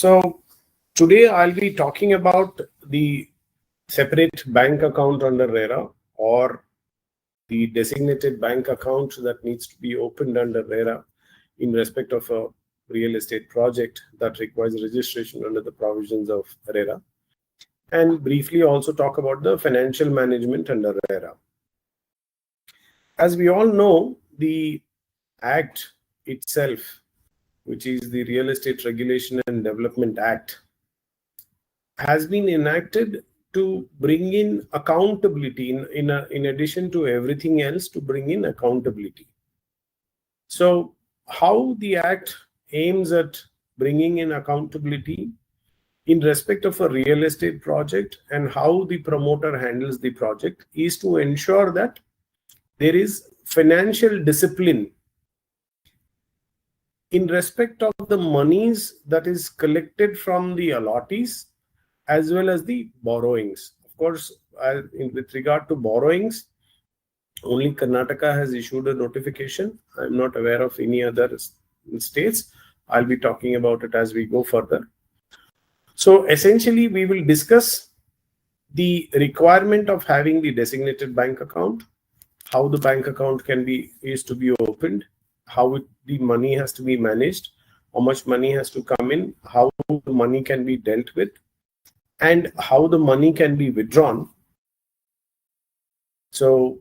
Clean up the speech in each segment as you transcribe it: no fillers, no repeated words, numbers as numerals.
So today I'll be talking about the separate bank account under RERA, or the designated bank account that needs to be opened under RERA in respect of a real estate project that requires registration under the provisions of RERA, and briefly also talk about the financial management under RERA. As we all know, the Act itself, which is the Real Estate Regulation and Development Act, has been enacted to bring in accountability in addition to everything else, to bring in accountability. So how the Act aims at bringing in accountability in respect of a real estate project and how the promoter handles the project is to ensure that there is financial discipline in respect of the monies that is collected from the allottees as well as the borrowings. Of course, with regard to borrowings, only Karnataka has issued a notification. I'm not aware of any other states. I'll be talking about it as we go further. So essentially, we will discuss the requirement of having the designated bank account, how the bank account is to be opened, how the money has to be managed, how much money has to come in, how the money can be dealt with, and how the money can be withdrawn. So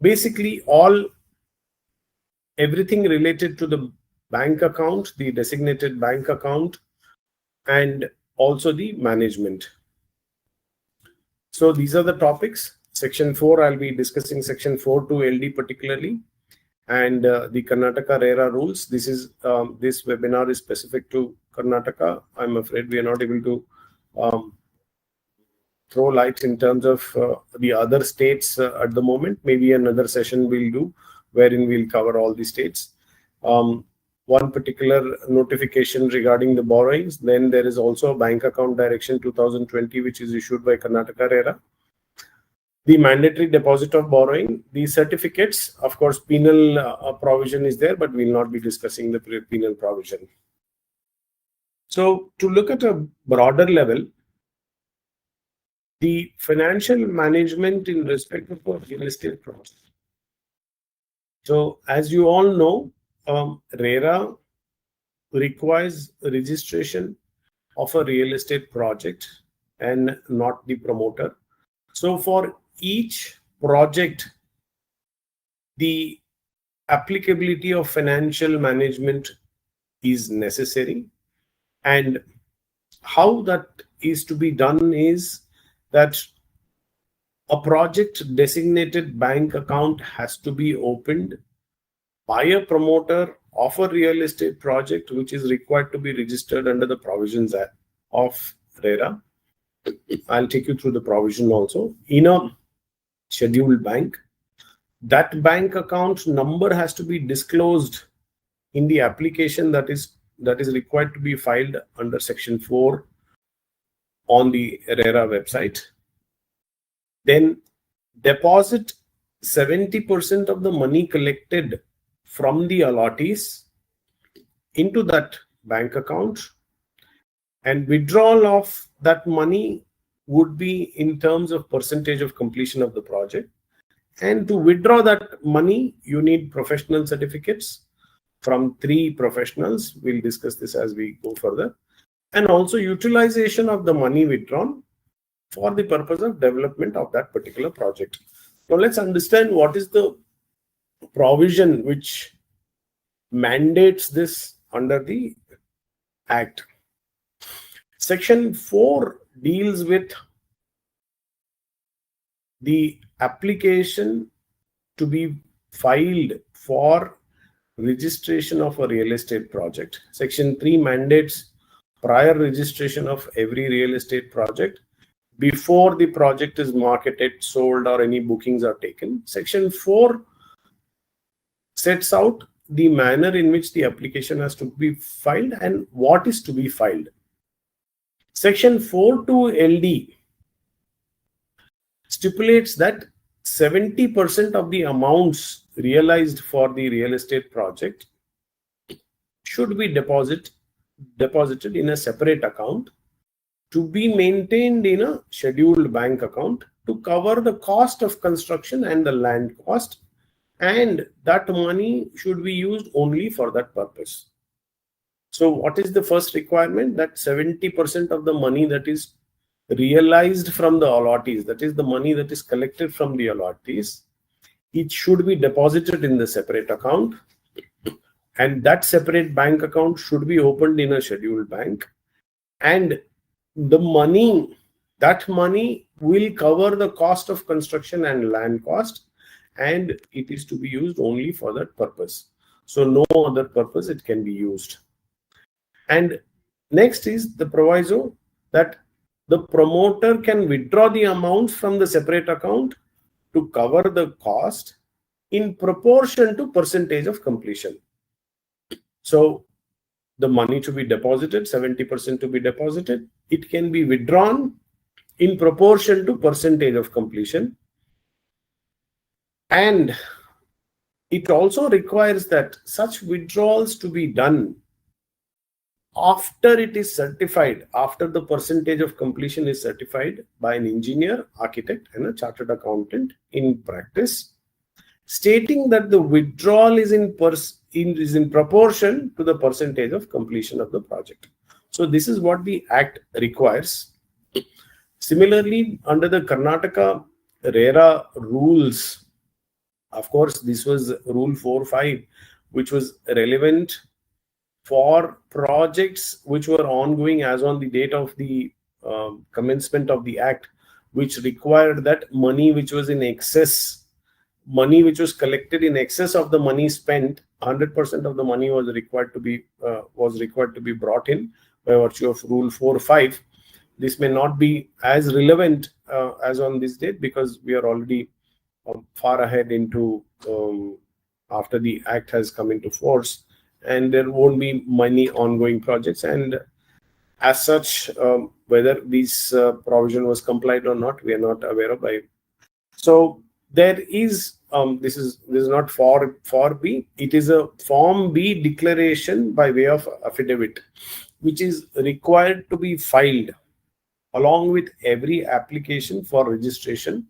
basically everything related to the bank account, the designated bank account, and also the management. So these are the topics. Section 4, I'll be discussing Section 4 to LD particularly, and the Karnataka RERA rules. This webinar is specific to Karnataka. I'm afraid we are not able to throw light in terms of the other states at the moment. Maybe another session we'll do wherein we'll cover all the states. One particular notification regarding the borrowings. Then there is also a Bank Account Direction 2020, which is issued by Karnataka RERA. The mandatory deposit of borrowing, the certificates, of course, penal provision is there, but we'll not be discussing the penal provision. So to look at a broader level, the financial management in respect of a real estate project. So as you all know, RERA requires registration of a real estate project and not the promoter. So for each project, the applicability of financial management is necessary. And how that is to be done is that a project designated bank account has to be opened by a promoter of a real estate project, which is required to be registered under the provisions of RERA. I'll take you through the provision also. In a scheduled bank, that bank account number has to be disclosed in the application that is required to be filed under Section 4 on the RERA website. Then deposit 70% of the money collected from the allottees into that bank account, and withdrawal of that money would be in terms of percentage of completion of the project. And to withdraw that money, you need professional certificates from 3 professionals. We'll discuss this as we go further. And also utilization of the money withdrawn for the purpose of development of that particular project. Now let's understand what is the provision which mandates this under the Act. Section 4 deals with the application to be filed for registration of a real estate project. Section 3 mandates prior registration of every real estate project before the project is marketed, sold, or any bookings are taken. Section 4 sets out the manner in which the application has to be filed and what is to be filed. Section 4 to LD stipulates that 70% of the amounts realized for the real estate project should be deposited deposited in a separate account to be maintained in a scheduled bank account to cover the cost of construction and the land cost, and that money should be used only for that purpose. So what is the first requirement? That 70% of the money that is realized from the allottees, that is the money that is collected from the allottees, it should be deposited in the separate account, and that separate bank account should be opened in a scheduled bank, and that money will cover the cost of construction and land cost, and it is to be used only for that purpose. So no other purpose it can be used. And next is the proviso that the promoter can withdraw the amounts from the separate account to cover the cost in proportion to percentage of completion. So the money to be deposited, 70% to be deposited, it can be withdrawn in proportion to percentage of completion. And it also requires that such withdrawals to be done after it is certified, after the percentage of completion is certified by an engineer, architect, and a chartered accountant in practice, stating that the withdrawal is in proportion to the percentage of completion of the project. So this is what the Act requires. Similarly, under the Karnataka RERA rules, of course, this was Rule 4.5, which was relevant for projects which were ongoing as on the date of the commencement of the Act, which required that money which was in excess, money which was collected in excess of the money spent, 100% of the money was required to be brought in by virtue of Rule 4.5. This may not be as relevant as on this date, because we are already far ahead into after the Act has come into force, and there won't be many ongoing projects, and as such, whether this provision was complied or not, we are not aware of. So there is this is not for B. It is a Form B declaration by way of affidavit, which is required to be filed along with every application for registration.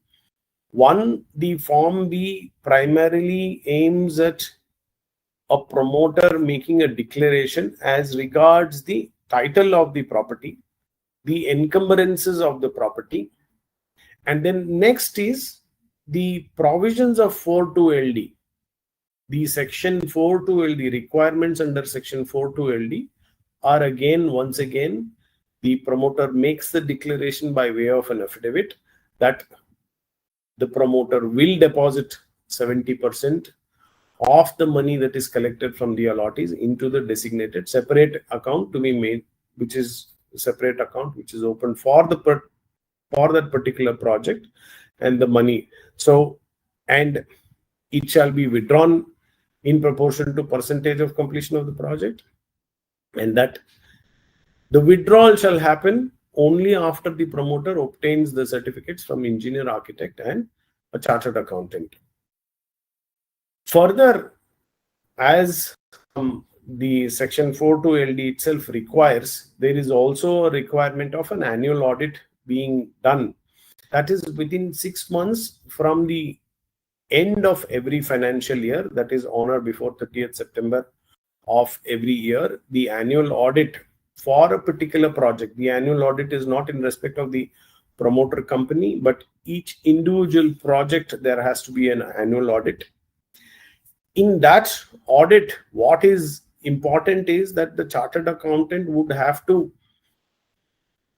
The Form B primarily aims at a promoter making a declaration as regards the title of the property, the encumbrances of the property, and then next is the provisions of 4.2 LD. The Section 4.2 LD requirements under Section 4.2 LD are once again, the promoter makes the declaration by way of an affidavit that the promoter will deposit 70% of the money that is collected from the allottees into the designated separate account to be made, which is a separate account which is open for that particular project, and the money. So, and it shall be withdrawn in proportion to percentage of completion of the project, and that the withdrawal shall happen only after the promoter obtains the certificates from engineer, architect, and a chartered accountant. Further, as the Section 4.2 LD itself requires, there is also a requirement of an annual audit being done. That is within 6 months from the end of every financial year, that is on or before 30th September of every year, the annual audit for a particular project. The annual audit is not in respect of the promoter company, but each individual project, there has to be an annual audit. In that audit, what is important is that the chartered accountant would have to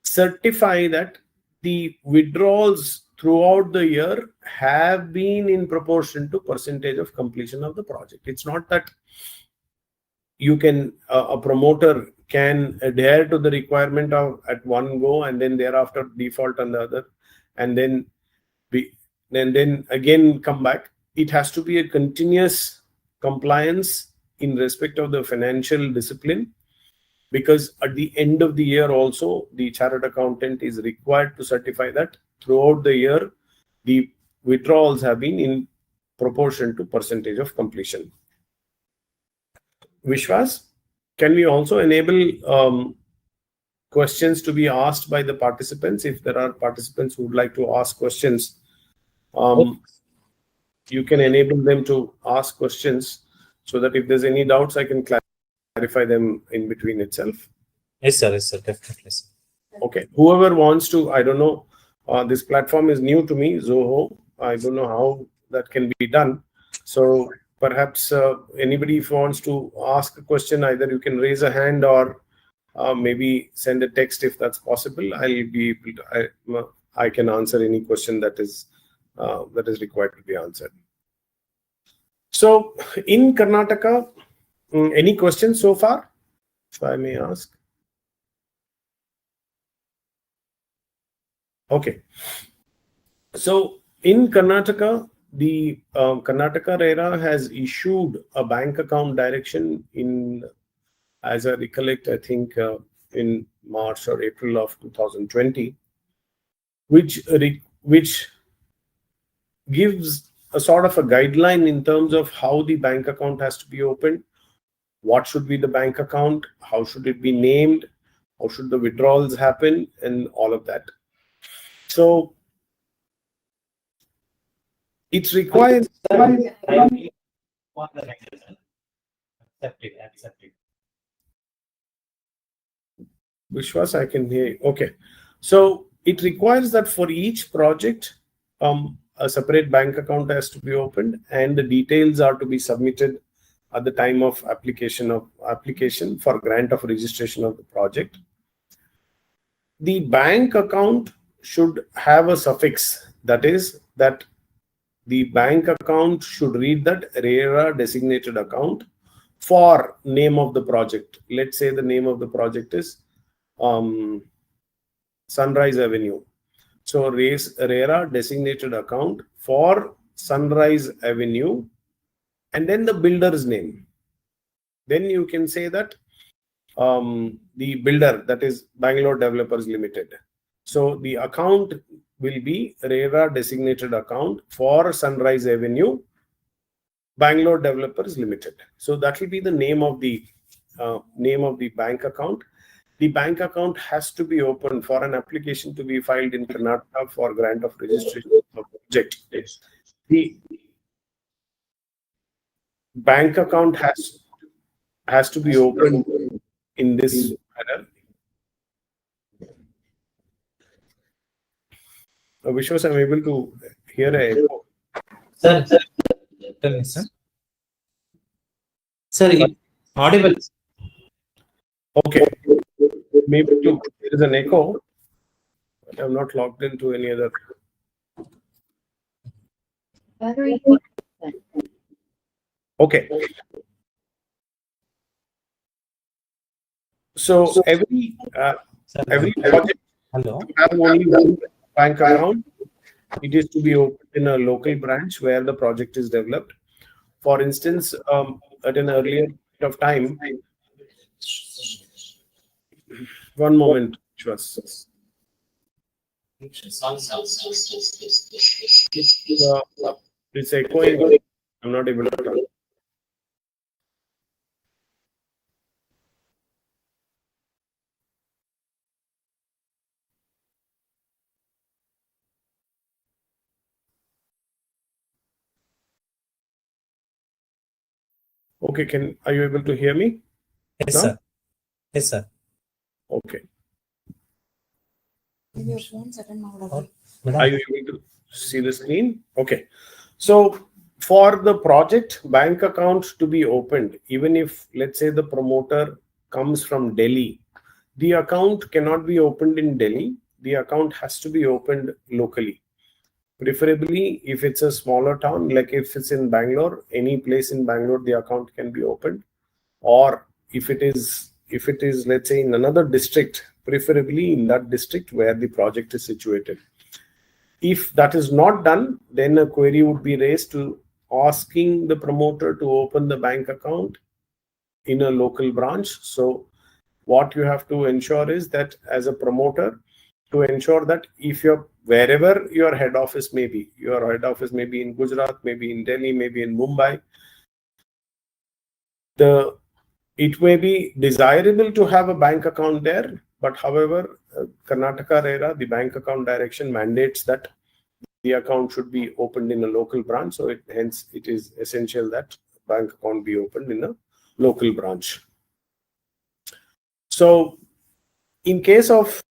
certify that the withdrawals throughout the year have been in proportion to percentage of completion of the project. It's not that you can, a promoter can adhere to the requirement of at one go and then thereafter default on the other, and then again come back. It has to be a continuous compliance in respect of the financial discipline, because at the end of the year also, the chartered accountant is required to certify that throughout the year the withdrawals have been in proportion to percentage of completion. Vishwas? Can we also enable questions to be asked by the participants? If there are participants who would like to ask questions, you can enable them to ask questions so that if there's any doubts, I can clarify them in between itself. Yes, sir. Yes, sir. Definitely, sir. Okay. Whoever wants to, I don't know, this platform is new to me, Zoho. I don't know how that can be done. So perhaps anybody, if wants to ask a question, either you can raise a hand or maybe send a text if that's possible. I'll be able to, I can answer any question that is required to be answered. So in Karnataka, any questions so far, if I may ask? Okay. So in Karnataka, the Karnataka RERA has issued a bank account direction in, as I recollect, I think in March or April of 2020, which gives a sort of a guideline in terms of how the bank account has to be opened, what should be the bank account, how should it be named, how should the withdrawals happen, and all of that. So it's required. Accepted. Vishwas, I can hear you. Okay. So it requires that for each project, a separate bank account has to be opened and the details are to be submitted at the time of application for grant of registration of the project. The bank account should have a suffix, that is that the bank account should read that RERA designated account for name of the project. Let's say the name of the project is Sunrise Avenue. So RERA designated account for Sunrise Avenue, and then the builder's name. Then you can say that the builder, that is Bangalore Developers Limited. So the account will be RERA designated account for Sunrise Avenue, Bangalore Developers Limited. So that will be the name of the bank account. The bank account has to be open for an application to be filed in Karnataka for grant of registration of project. The bank account has to be open in this manner. Vishwas, I'm able to hear a echo. Sir, tell me, sir. Sir, it's audible. Okay. Maybe there is an echo. I'm not logged into any other. Okay. So every project have only one bank account. It is to be opened in a local branch where the project is developed. For instance, at an earlier point of time, one moment, Vishwas. It's echoing. I'm not able to talk. Okay, are you able to hear me? Yes, No? sir. Yes, sir. Okay. Madam? Are you able to see the screen? Okay. So for the project bank account to be opened, even if, let's say, the promoter comes from Delhi, the account cannot be opened in Delhi. The account has to be opened locally. Preferably, if it's a smaller town, like if it's in Bangalore, any place in Bangalore, the account can be opened. Or if it is, let's say, in another district, preferably in that district where the project is situated. If that is not done, then a query would be raised to asking the promoter to open the bank account in a local branch. So what you have to ensure is that as a promoter, to ensure that if you're wherever your head office may be in Gujarat, maybe in Delhi, maybe in Mumbai, the It may be desirable to have a bank account there, but however, Karnataka RERA, the bank account direction mandates that the account should be opened in a local branch. So hence it is essential that bank account be opened in a local branch. So in case of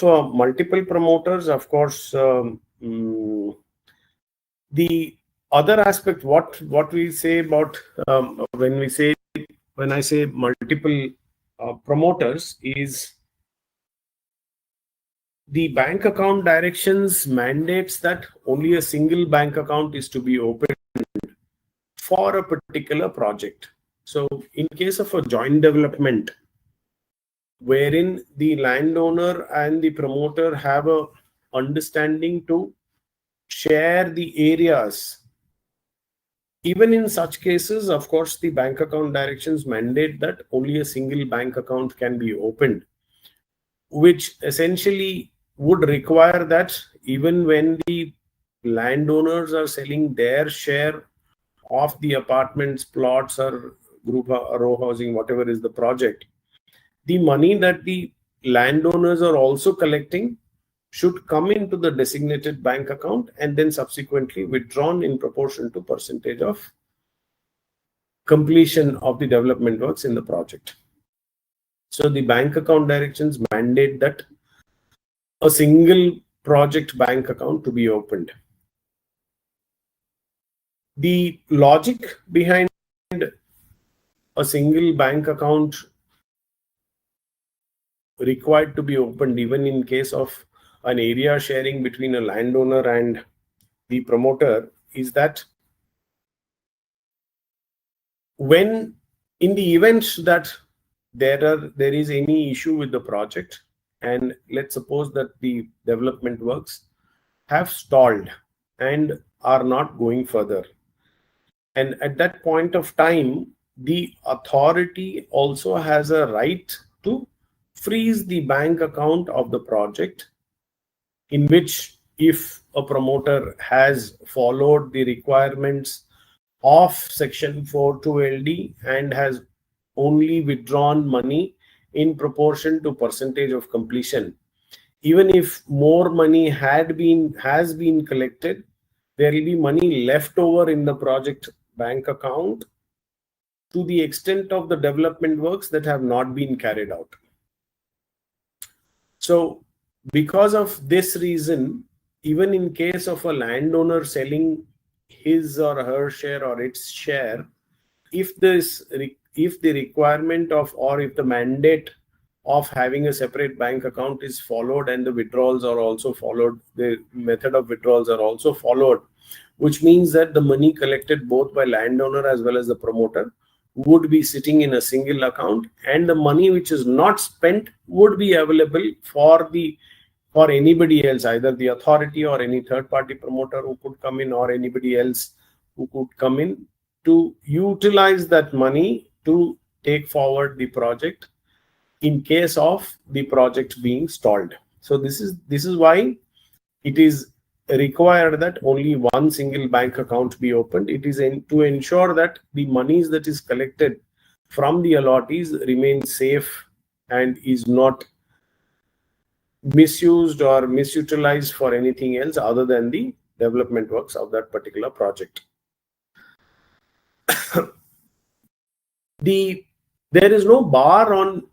multiple promoters, of course, the other aspect, what we say about when I say multiple promoters is the bank account directions mandates that only a single bank account is to be opened for a particular project. So in case of a joint development wherein the landowner and the promoter have a understanding to share the areas, even in such cases, of course, the bank account directions mandate that only a single bank account can be opened, which essentially would require that even when the landowners are selling their share of the apartments, plots, or group row housing, whatever is the project, the money that the landowners are also collecting should come into the designated bank account and then subsequently withdrawn in proportion to percentage of completion of the development works in the project. So the bank account directions mandate that a single project bank account to be opened. The logic behind a single bank account required to be opened even in case of an area sharing between a landowner and the promoter is that when in the event that there is any issue with the project, and let's suppose that the development works have stalled and are not going further, and at that point of time the authority also has a right to freeze the bank account of the project, in which if a promoter has followed the requirements of section 42LD and has only withdrawn money in proportion to percentage of completion, even if more money has been collected, there will be money left over in the project bank account to the extent of the development works that have not been carried out. So because of this reason, even in case of a landowner selling his or her share or its share, if the requirement of, or if the mandate of having a separate bank account is followed and the withdrawals are also followed, the method of withdrawals are also followed, which means that the money collected both by landowner as well as the promoter would be sitting in a single account, and the money which is not spent would be available for anybody else, either the authority or any third party promoter who could come in, or anybody else who could come in to utilize that money to take forward the project in case of the project being stalled. So this is why it is required that only one single bank account be opened. It is to ensure that the monies that is collected from the allottees remain safe and is not misused or misutilized for anything else other than the development works of that particular project. There is no bar on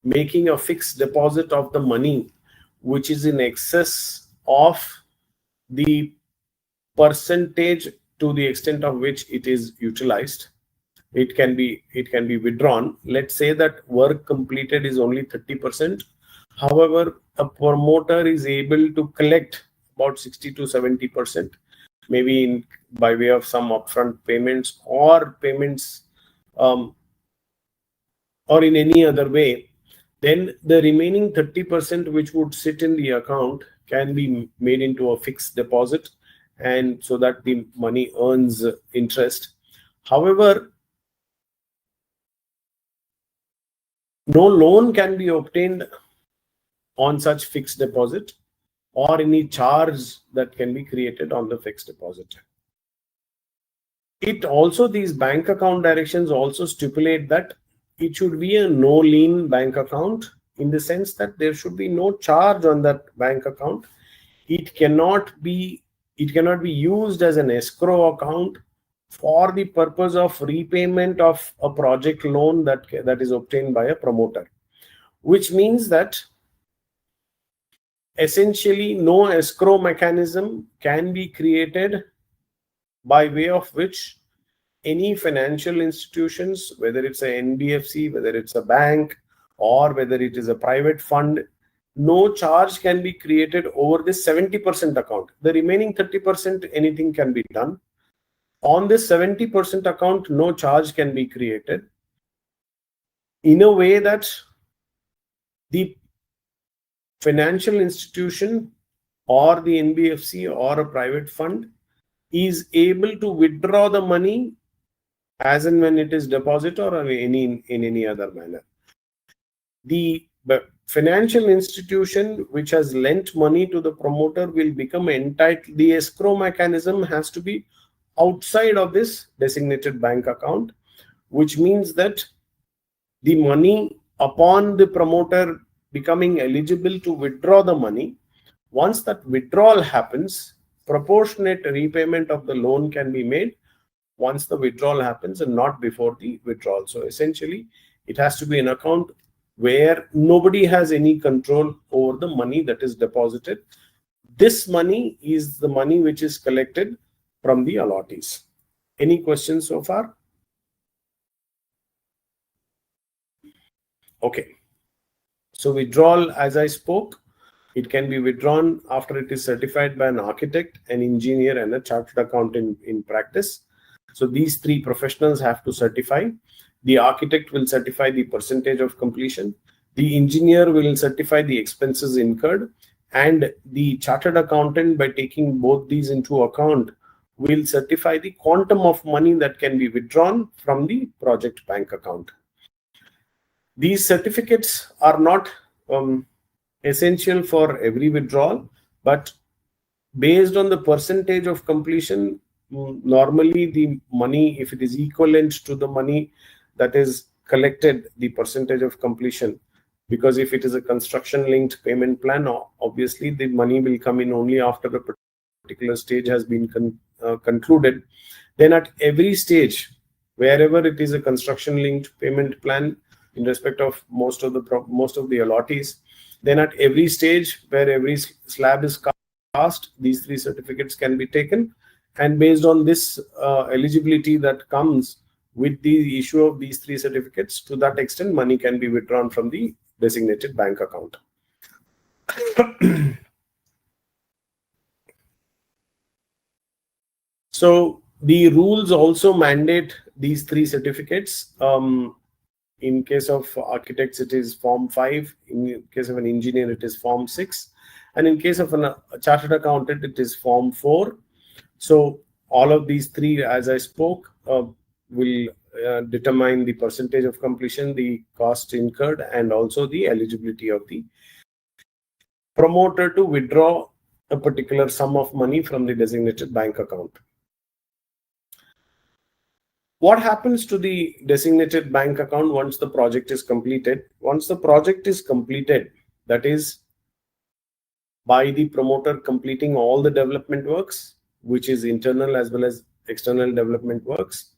making a fixed deposit of the money which is in excess of the percentage to the extent of which it is utilized. It can be withdrawn. Let's say that work completed is only 30%. However, a promoter is able to collect about 60 to 70%, maybe by way of some upfront payments or payments or in any other way. Then the remaining 30% which would sit in the account can be made into a fixed deposit, and so that the money earns interest. However, no loan can be obtained on such fixed deposit or any charge that can be created on the fixed deposit. These bank account directions also stipulate that it should be a no lien bank account, in the sense that there should be no charge on that bank account. It cannot be used as an escrow account for the purpose of repayment of a project loan that is obtained by a promoter, which means that essentially no escrow mechanism can be created by way of which any financial institutions, whether it's a NBFC, whether it's a bank, or whether it is a private fund, no charge can be created over this 70% account. The remaining 30%, anything can be done. On this 70% account, no charge can be created, in a way that the financial institution or the NBFC or a private fund is able to withdraw the money as and when it is deposited or in any other manner. The financial institution which has lent money to the promoter will become entitled. The escrow mechanism has to be outside of this designated bank account, which means that the money, upon the promoter becoming eligible to withdraw the money, once that withdrawal happens, proportionate repayment of the loan can be made once the withdrawal happens and not before the withdrawal. So essentially, it has to be an account where nobody has any control over the money that is deposited. This money is the money which is collected from the allottees. Any questions so far? Okay. So withdrawal, as I spoke, it can be withdrawn after it is certified by an architect, an engineer, and a chartered accountant in practice. So these three professionals have to certify. The architect will certify the percentage of completion. The engineer will certify the expenses incurred. And the chartered accountant, by taking both these into account, will certify the quantum of money that can be withdrawn from the project bank account. These certificates are not essential for every withdrawal, but based on the percentage of completion, normally the money, if it is equivalent to the money that is collected, the percentage of completion, because if it is a construction linked payment plan, obviously the money will come in only after a particular stage has been concluded. Then at every stage, wherever it is a construction linked payment plan in respect of most of the allottees, then at every stage where every slab is cast, these three certificates can be taken, and based on this eligibility that comes with the issue of these three certificates, to that extent money can be withdrawn from the designated bank account. So the rules also mandate these three certificates. In case of architects, it is Form 5. In case of an engineer, it is Form 6. And in case of a chartered accountant, it is Form 4. So all of these three, as I spoke, will determine the percentage of completion, the cost incurred, and also the eligibility of the promoter to withdraw a particular sum of money from the designated bank account. What happens to the designated bank account once the project is completed? Once the project is completed, that is, by the promoter completing all the development works, which is internal as well as external development works.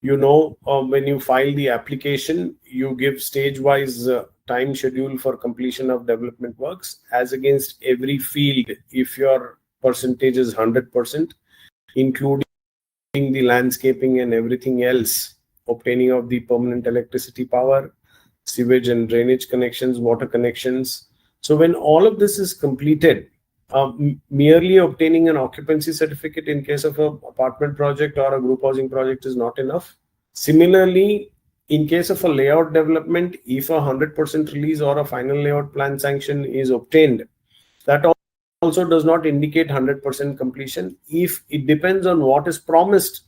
You know, when you file the application, you give stage-wise time schedule for completion of development works, as against every field. If your percentage is 100%, including the landscaping and everything else, obtaining of the permanent electricity power, sewage and drainage connections, water connections. So when all of this is completed, merely obtaining an occupancy certificate in case of an apartment project or a group housing project is not enough. Similarly, in case of a layout development, if a 100% release or a final layout plan sanction is obtained, that also does not indicate 100% completion. If it depends on what is promised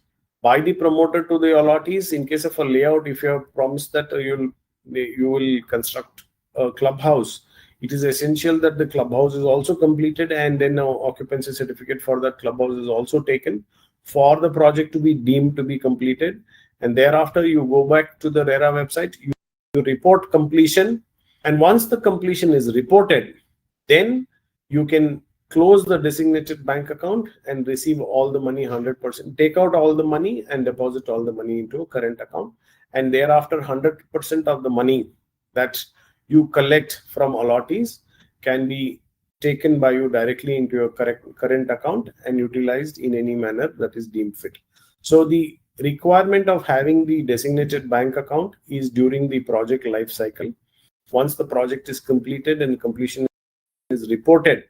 by the promoter to the allottees. In case of a layout, if you have promised that you will construct a clubhouse, it is essential that the clubhouse is also completed, and then an occupancy certificate for that clubhouse is also taken for the project to be deemed to be completed. and thereafter you go back to the RERA website, you report completion, and once the completion is reported, then you can close the designated bank account and receive all the money 100%, take out all the money and deposit all the money into a current account, and thereafter 100% of the money that you collect from allottees can be taken by you directly into your current account and utilized in any manner that is deemed fit. So the requirement of having the designated bank account is during the project life cycle. Once the project is completed and completion is reported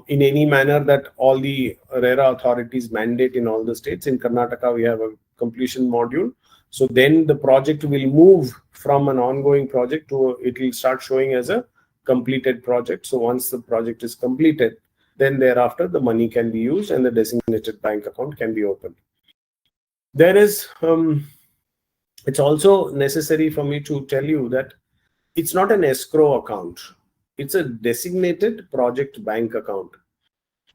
in any manner that all the RERA authorities mandate in all the states. In Karnataka, we have a completion module. So then the project will move from an ongoing project to, it will start showing as a completed project. So once the project is completed, then thereafter the money can be used and the designated bank account can be opened. There is, it's also necessary for me to tell you that it's not an escrow account. It's a designated project bank account.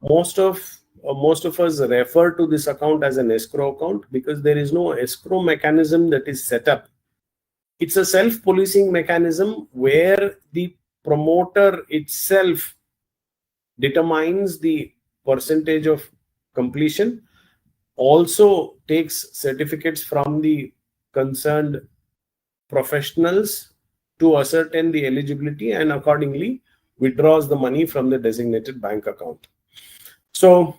Most of us refer to this account as an escrow account because there is no escrow mechanism that is set up. It's a self-policing mechanism where the promoter itself determines the percentage of completion, also takes certificates from the concerned professionals to ascertain the eligibility, and accordingly withdraws the money from the designated bank account. So